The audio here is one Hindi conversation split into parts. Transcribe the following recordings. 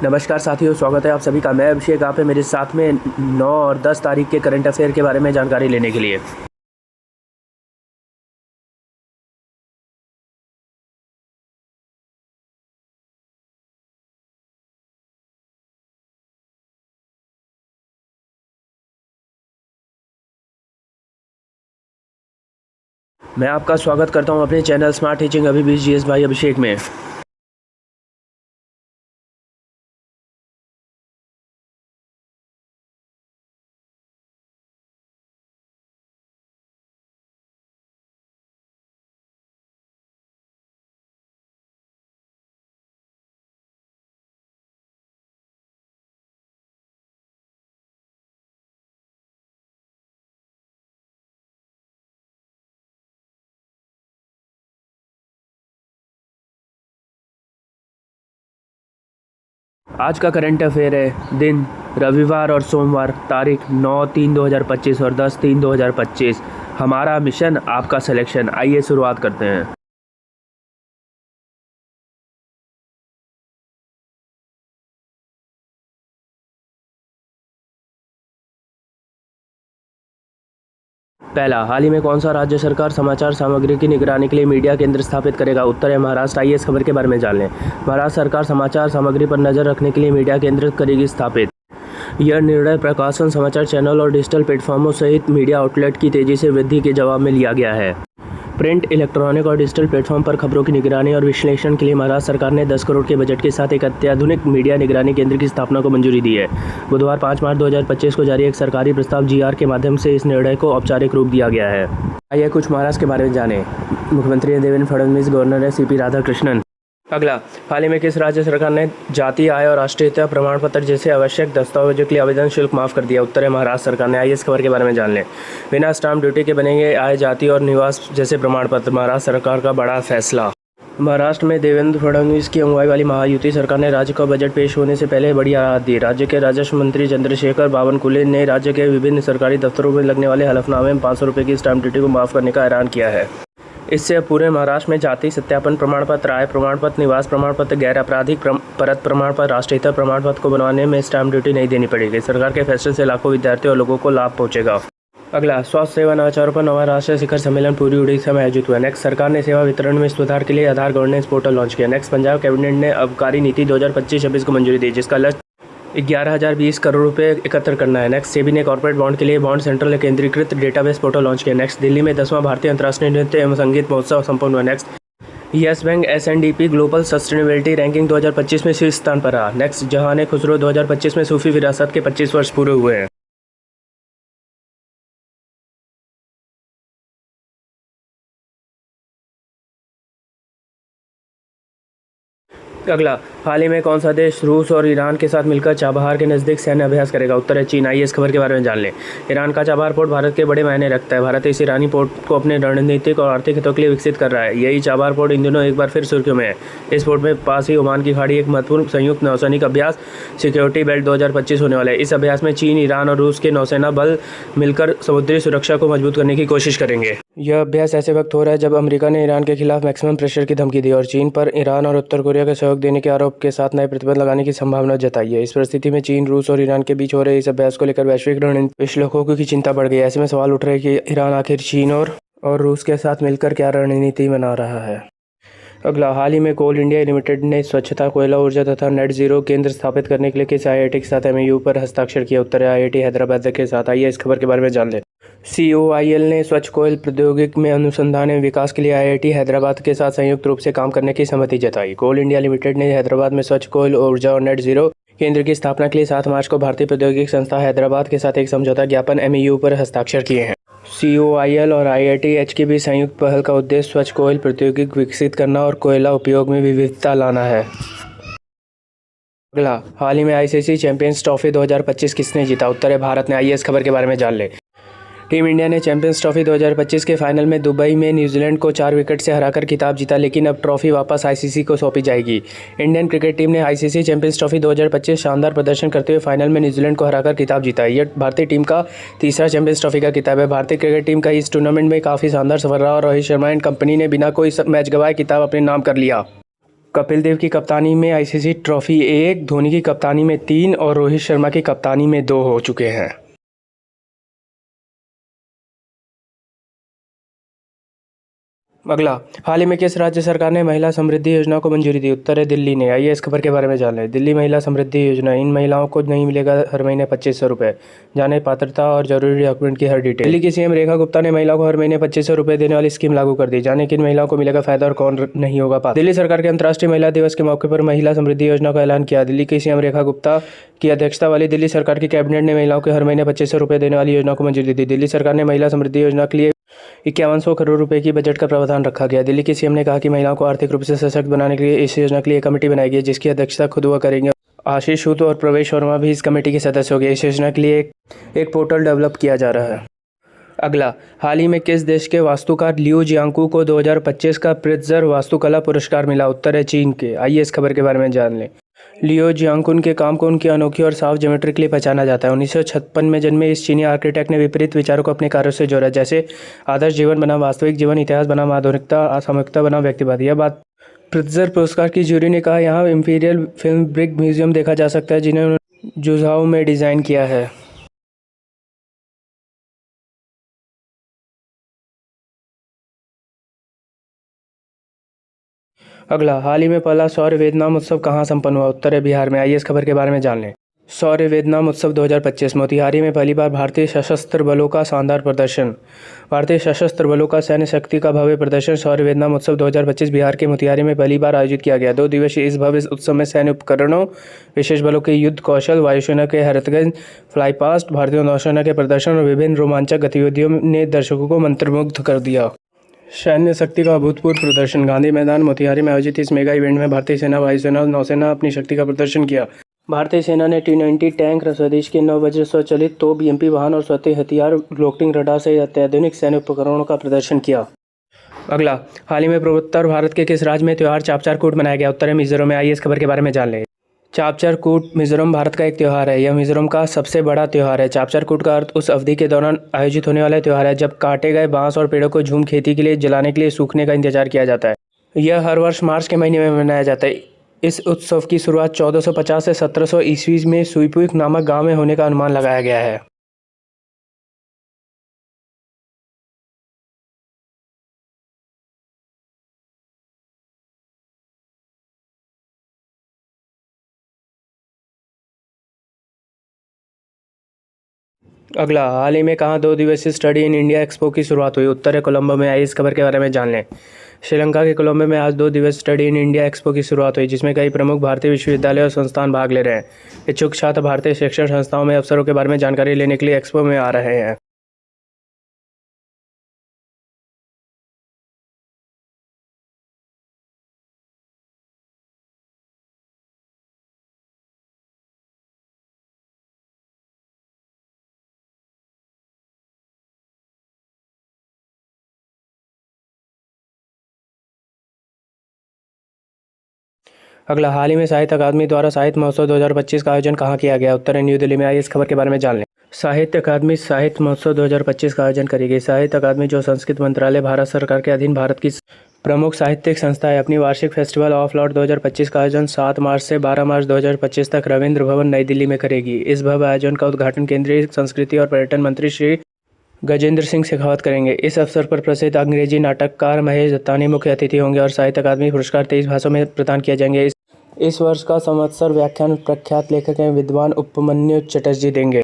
नमस्कार साथियों, स्वागत है आप सभी का। मैं अभिषेक, आप है मेरे साथ में 9 और 10 तारीख के करंट अफेयर के बारे में जानकारी लेने के लिए। मैं आपका स्वागत करता हूं अपने चैनल स्मार्ट टीचिंग अभी भी जीएस भाई अभिषेक में। आज का करंट अफेयर है दिन रविवार और सोमवार, तारीख 9/3/2025 और 10/3/2025। हमारा मिशन आपका सिलेक्शन। आइए शुरुआत करते हैं। पहला, हाल ही में कौन सा राज्य सरकार समाचार सामग्री की निगरानी के लिए मीडिया केंद्र स्थापित करेगा? उत्तर है महाराष्ट्र। आइए इस खबर के बारे में जान लें। महाराष्ट्र सरकार समाचार सामग्री पर नजर रखने के लिए मीडिया केंद्र करेगी स्थापित। यह निर्णय प्रकाशन, समाचार चैनल और डिजिटल प्लेटफॉर्मों सहित मीडिया आउटलेट की तेजी से वृद्धि के जवाब में लिया गया है। प्रिंट, इलेक्ट्रॉनिक और डिजिटल प्लेटफॉर्म पर खबरों की निगरानी और विश्लेषण के लिए महाराष्ट्र सरकार ने 10 करोड़ के बजट के साथ एक अत्याधुनिक मीडिया निगरानी केंद्र की स्थापना को मंजूरी दी है। बुधवार 5 मार्च 2025 को जारी एक सरकारी प्रस्ताव जीआर के माध्यम से इस निर्णय को औपचारिक रूप दिया गया है। आइए कुछ महाराष्ट्र के बारे में जानें। मुख्यमंत्री देवेंद्र फडणवीस, गवर्नर है सीपी राधाकृष्णन। अगला, हाल ही में किस राज्य सरकार ने जाति, आय और राष्ट्रीयता प्रमाण पत्र जैसे आवश्यक दस्तावेजों के लिए आवेदन शुल्क माफ कर दिया? उत्तर है महाराष्ट्र सरकार ने। आइए इस खबर के बारे में जान लें। बिना स्टाम्प ड्यूटी के बनेंगे आय, जाति और निवास जैसे प्रमाण पत्र। महाराष्ट्र सरकार का बड़ा फैसला। महाराष्ट्र में देवेंद्र फडणवीस की अगुवाई वाली महायुति सरकार ने राज्य का बजट पेश होने से पहले बड़ी राहत दी। राज्य के राजस्व मंत्री चंद्रशेखर बावनकुले ने राज्य के विभिन्न सरकारी दफ्तरों में लगने वाले हलफनामे में 500 रुपये की स्टाम्प ड्यूटी को माफ करने का ऐलान किया है। इससे अब पूरे महाराष्ट्र में जाति सत्यापन प्रमाण पत्र, आय प्रमाण पत्र, निवास प्रमाण पत्र, गैर आपराधिक परत प्रमाण पत्र, राष्ट्रीयता प्रमाण पत्र को बनवाने में स्टाम्प ड्यूटी नहीं देनी पड़ेगी। सरकार के फैसले से लाखों विद्यार्थियों और लोगों को लाभ पहुंचेगा। अगला, स्वास्थ्य सेवा नवाचारों पर 9वां राष्ट्रीय शिखर सम्मेलन पूरी उड़ीसा में आयोजित हुआ। नेक्स्ट, सरकार ने सेवा वितरण में सुधार के लिए आधार गवर्नेंस पोर्टल लॉन्च किया। नेक्स्ट, पंजाब कैबिनेट ने आबकारी नीति 2025-26 को मंजूरी दी, जिसका लक्ष्य 11,020 करोड़ रुपए एकत्र करना है। नेक्स्ट, सेबी ने कॉर्पोरेट बॉन्ड के लिए बॉन्ड सेंट्रल केंद्रीकृत डेटाबेस पोर्टल लॉन्च किया। नेक्स्ट, दिल्ली में 10वां भारतीय अंतर्राष्ट्रीय नृत्य एवं संगीत महोत्सव संपन्न हुआ। Next, yes bank SNDP global sustainability ranking 2025 में शीर्ष स्थान पर रहा। नेक्स्ट, जहान खुसरो 2025 में सूफी विरासत के 25 वर्ष पूरे हुए हैं। अगला, हाल ही में कौन सा देश रूस और ईरान के साथ मिलकर चाबहार के नज़दीक सैन्य अभ्यास करेगा? उत्तर है चीन। आइए इस खबर के बारे में जान लें। ईरान का चाबहार पोर्ट भारत के बड़े मायने रखता है। भारत इस ईरानी पोर्ट को अपने रणनीतिक और आर्थिक हितों के लिए विकसित कर रहा है। यही चाबहार पोर्ट इन दिनों एक बार फिर सुर्खियों में है। इस पोर्ट में पास ही ओमान की खाड़ी एक महत्वपूर्ण संयुक्त नौसैनिक अभ्यास सिक्योरिटी बेल्ट 2025 होने वाला है। इस अभ्यास में चीन, ईरान और रूस के नौसेना बल मिलकर समुद्री सुरक्षा को मजबूत करने की कोशिश करेंगे। यह अभ्यास ऐसे वक्त हो रहा है जब अमेरिका ने ईरान के खिलाफ मैक्सिमम प्रेशर की धमकी दी और चीन पर ईरान और उत्तर कोरिया के सहयोग देने के आरोप के साथ नए प्रतिबंध लगाने की संभावना जताई है। इस परिस्थिति में चीन, रूस और ईरान के बीच हो रहे इस अभ्यास को लेकर वैश्विक रणनीति विश्लेषकों की चिंता बढ़ गई है। ऐसे में सवाल उठ रहे हैं कि ईरान आखिर चीन और रूस के साथ मिलकर क्या रणनीति बना रहा है। अगला, हाल ही में कोल इंडिया लिमिटेड ने स्वच्छता, कोयला ऊर्जा तथा नेट जीरो केंद्र स्थापित करने के लिए किस आईआईटी के साथ एमओयू पर हस्ताक्षर किया? उत्तर है आईआईटी हैदराबाद के साथ। आइए इस खबर के बारे में जान लें। COIL ने स्वच्छ कोयल प्रौद्योगिकी में अनुसंधान एवं विकास के लिए आईआईटी हैदराबाद के साथ संयुक्त रूप से काम करने की सहमति जताई। कोल इंडिया लिमिटेड ने हैदराबाद में स्वच्छ कोयल ऊर्जा और नेट जीरो केंद्र की स्थापना के लिए 7 मार्च को भारतीय प्रौद्योगिकी संस्था हैदराबाद के साथ एक समझौता ज्ञापन MOU पर हस्ताक्षर किए हैं। COIL और IITH की भी संयुक्त पहल का उद्देश्य स्वच्छ कोयल प्रौद्योगिकी विकसित करना और कोयला उपयोग में विविधता लाना है। अगला, हाल ही में ICC चैंपियंस ट्रॉफी 2025 किसने जीता? उत्तर है भारत ने। आइए इस खबर के बारे में जान ले। टीम इंडिया ने चैंपियंस ट्रॉफी 2025 के फाइनल में दुबई में न्यूजीलैंड को 4 विकेट से हराकर खिताब जीता, लेकिन अब ट्रॉफी वापस ICC को सौंपी जाएगी। इंडियन क्रिकेट टीम ने ICC चैंपियंस ट्रॉफी 2025 शानदार प्रदर्शन करते हुए फाइनल में न्यूजीलैंड को हराकर खिताब जीता है। यह भारतीय टीम का तीसरा चैंपियंस ट्रॉफी का खिताब है। भारतीय क्रिकेट टीम का इस टूर्नामेंट में काफ़ी शानदार सफर रहा और रोहित शर्मा एंड कंपनी ने बिना कोई मैच गंवाए खिताब अपने नाम कर लिया। कपिल देव की कप्तानी में आईसीसी ट्रॉफी 1, धोनी की कप्तानी में 3 और रोहित शर्मा की कप्तानी में 2 हो चुके हैं। अगला, हाल ही में किस राज्य सरकार ने महिला समृद्धि योजना को मंजूरी दी? उत्तर है दिल्ली ने। आइए इस खबर के बारे में जान लें। दिल्ली महिला समृद्धि योजना, इन महिलाओं को नहीं मिलेगा हर महीने 2500 रुपये। जाने पात्रता और जरूरी डॉक्यूमेंट की हर डिटेल। दिल्ली की सीएम रेखा गुप्ता ने महिलाओं को हर महीने 2500 रुपये देने वाली स्कीम लागू कर दी। जाने किन महिलाओं को मिलेगा फायदा और कौन नहीं होगा पात्र। दिल्ली सरकार के अंतर्राष्ट्रीय महिला दिवस के मौके पर महिला समृद्धि योजना का ऐलान किया। दिल्ली की सीएम रेखा गुप्ता की अध्यक्षता वाली दिल्ली सरकार की कैबिनेट ने महिलाओं को हर महीने 2500 रुपये देने वाली योजना को मंजूरी दी। दिल्ली सरकार ने महिला समृद्धि योजना के लिए 5100 करोड़ रुपए की बजट का प्रावधान रखा गया। दिल्ली के सीएम ने कहा कि महिलाओं को आर्थिक रूप से सशक्त बनाने के लिए इस योजना के लिए एक कमेटी बनाई गई है, जिसकी अध्यक्षता खुद वह करेंगे। आशीष सूद और प्रवेश वर्मा भी इस कमेटी के सदस्य हो गए। इस योजना के लिए एक पोर्टल डेवलप किया जा रहा है। अगला, हाल ही में किस देश के वास्तुकार लियू जियांगकू को 2025 का प्रित्जर वास्तुकला पुरस्कार मिला? उत्तर है चीन के। आइए इस खबर के बारे में जान लें। लियो जियांगकुन के काम को उनकी अनोखी और साफ ज्योमेट्री के लिए पहचाना जाता है। 1956 में जन्मे इस चीनी आर्किटेक्ट ने विपरीत विचारों को अपने कार्यों से जोड़ा, जैसे आदर्श जीवन बनाम वास्तविक जीवन, इतिहास बनाम आधुनिकता, सामूहिकता बनाम व्यक्तिवाद। यह बात प्रित्जर पुरस्कार की जूरी ने कहा। यहाँ इंपीरियल फिल्म ब्रिक म्यूजियम देखा जा सकता है, जिन्हें उन्होंने जुझाऊ में डिज़ाइन किया है। अगला, हाल ही में पहला सौर्य वेदनाम उत्सव कहाँ संपन्न हुआ? उत्तर है बिहार में। आइए इस खबर के बारे में जान लें। सौर्य वेदनाम उत्सव 2025 मोतिहारी में पहली बार भारतीय सशस्त्र बलों का शानदार प्रदर्शन। भारतीय सशस्त्र बलों का सैन्य शक्ति का भव्य प्रदर्शन सौर्य वेदनाम उत्सव 2025 बिहार के मोतिहारी में पहली बार आयोजित किया गया। 2 दिवसीय इस भव्य उत्सव में सैन्य उपकरणों, विशेष बलों के युद्ध कौशल, वायुसेना के हरतगंज फ्लाईपास्ट, भारतीय नौसेना के प्रदर्शन और विभिन्न रोमांचक गतिविधियों ने दर्शकों को मंत्रमुग्ध कर दिया। सैन्य शक्ति का अभूतपूर्व प्रदर्शन। गांधी मैदान मोतिहारी में आयोजित इस मेगा इवेंट में भारतीय सेना, वायुसेना और नौसेना अपनी शक्ति का प्रदर्शन किया। भारतीय सेना ने T-90 टैंक, स्वदेश के 9 वज्र स्वचालित तोप, BMP वाहन और स्वतः हथियार, लोकटिंग रडार सहित अत्याधुनिक सैन्य उपकरणों का प्रदर्शन किया। अगला, हाल ही में पूर्वोत्तर भारत के किस राज्य में त्योहार चापचार कूट मनाया गया? उत्तर है मिजोरम में। आइए इस खबर के बारे में जान लें। चापचार कूट मिजोरम भारत का एक त्यौहार है। यह मिजोरम का सबसे बड़ा त्यौहार है। चापचार कूट का अर्थ उस अवधि के दौरान आयोजित होने वाला त्यौहार है जब काटे गए बांस और पेड़ों को झूम खेती के लिए जलाने के लिए सूखने का इंतजार किया जाता है। यह हर वर्ष मार्च के महीने में मनाया जाता है। इस उत्सव की शुरुआत 1450 से 1700 ईस्वी में सुईपुक नामक गांव में होने का अनुमान लगाया गया है। अगला, हाल ही में कहाँ 2 दिवसीय स्टडी इन इंडिया एक्सपो की शुरुआत हुई? उत्तर है कोलंबो में। आइए इस खबर के बारे में जान लें। श्रीलंका के कोलंबो में आज 2 दिवसीय स्टडी इन इंडिया एक्सपो की शुरुआत हुई, जिसमें कई प्रमुख भारतीय विश्वविद्यालय और संस्थान भाग ले रहे हैं। इच्छुक छात्र भारतीय शिक्षण संस्थाओं में अवसरों के बारे में जानकारी लेने के लिए एक्सपो में आ रहे हैं। अगला, हाल ही में साहित्य अकादमी द्वारा साहित्य महोत्सव 2025 का आयोजन कहाँ किया गया? उत्तर है न्यू दिल्ली में। आइए इस खबर के बारे में जान लें। साहित्य अकादमी साहित्य महोत्सव 2025 का आयोजन करेगी। साहित्य अकादमी, जो संस्कृत मंत्रालय भारत सरकार के अधीन भारत की प्रमुख साहित्यिक संस्था है, अपनी वार्षिक फेस्टिवल ऑफ लॉर्ड 2025 का आयोजन 7 मार्च से 12 मार्च 2025 तक रविंद्र भवन नई दिल्ली में करेगी। इस भव्य आयोजन का उद्घाटन केंद्रीय संस्कृति और पर्यटन मंत्री श्री गजेंद्र सिंह शेखावत करेंगे। इस अवसर पर प्रसिद्ध अंग्रेजी नाटककार महेश दत्तानी मुख्य अतिथि होंगे और साहित्य अकादमी पुरस्कार 23 भाषाओं में प्रदान किए जाएंगे। इस वर्ष का संवत्सर व्याख्यान प्रख्यात लेखक एवं विद्वान उपमन्यु चटर्जी देंगे।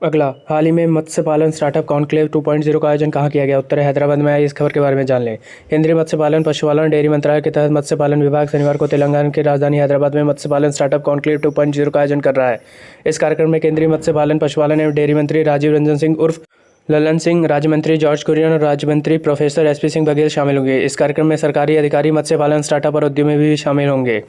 अगला, हाल ही में मत्स्य पालन स्टार्टअप कॉन्क्लेव 2.0 का आयोजन कहाँ किया गया? उत्तर है हैदराबाद में। आइए इस खबर के बारे में जान लें। केंद्रीय मत्स्य पालन, पशुपालन, डेयरी मंत्रालय के तहत मत्स्य पालन विभाग शनिवार को तेलंगाना की राजधानी हैदराबाद में मत्स्य पालन स्टार्टअप कॉन्क्लेव 2.0 का आयोजन कर रहा है। इस कार्यक्रम में केंद्रीय मत्स्य पालन, पशुपालन एवं डेयरी मंत्री राजीव रंजन सिंह उर्फ ललन सिंह, राज्य मंत्री जॉर्ज कुरियन और राज्य मंत्री प्रोफेसर SP सिंह बघेल शामिल होंगे। इस कार्यक्रम में सरकारी अधिकारी, मत्स्य पालन स्टार्टअप और उद्यमी भी शामिल होंगे।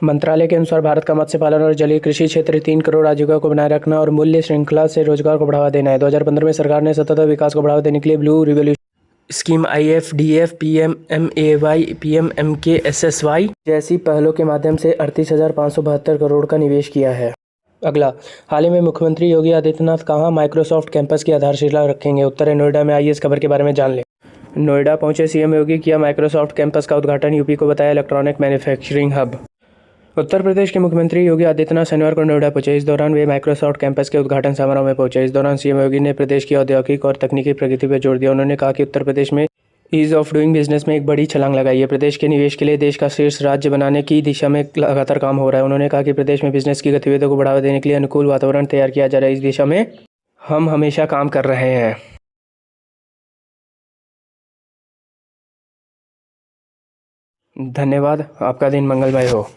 मंत्रालय के अनुसार भारत का मत्स्य पालन और जलीय कृषि क्षेत्र 3 करोड़ आजीविका को बनाए रखना और मूल्य श्रृंखला से रोजगार को बढ़ावा देना है। 2015 में सरकार ने सतत विकास को बढ़ावा देने के लिए blue revolution scheme, IFDF, PMMAY, PMMKSSY जैसी पहलों के माध्यम से 38,572 करोड़ का निवेश किया है। अगला, हाल ही में मुख्यमंत्री योगी आदित्यनाथ कहाँ माइक्रोसॉफ्ट कैंपस की आधारशिला रखेंगे? उत्तर है नोएडा में। आइए इस खबर के बारे में जान लें। नोएडा पहुंचे सीएम योगी, किया माइक्रोसॉफ्ट कैंपस का उद्घाटन, यूपी को बताया electronic manufacturing hub. Uttar Pradesh के मुख्यमंत्री योगी आदित्यनाथ शनिवार को नोएडा पहुंचे। इस दौरान वे माइक्रोसॉफ्ट कैंपस के उद्घाटन समारोह में पहुंचे। इस दौरान सीएम योगी ने प्रदेश की औद्योगिक और तकनीकी प्रगति पर जोर दिया। उन्होंने कहा कि उत्तर प्रदेश में ईज ऑफ डूइंग बिजनेस में एक बड़ी छलांग लगाई है। प्रदेश के निवेश के लिए देश का शीर्ष राज्य बनाने की दिशा में लगातार काम हो रहा है। उन्होंने कहा कि प्रदेश में बिजनेस की गतिविधियों को बढ़ावा देने के लिए अनुकूल वातावरण तैयार किया जा रहा है। इस दिशा में हम हमेशा काम कर रहे हैं। धन्यवाद। आपका दिन मंगलमय हो।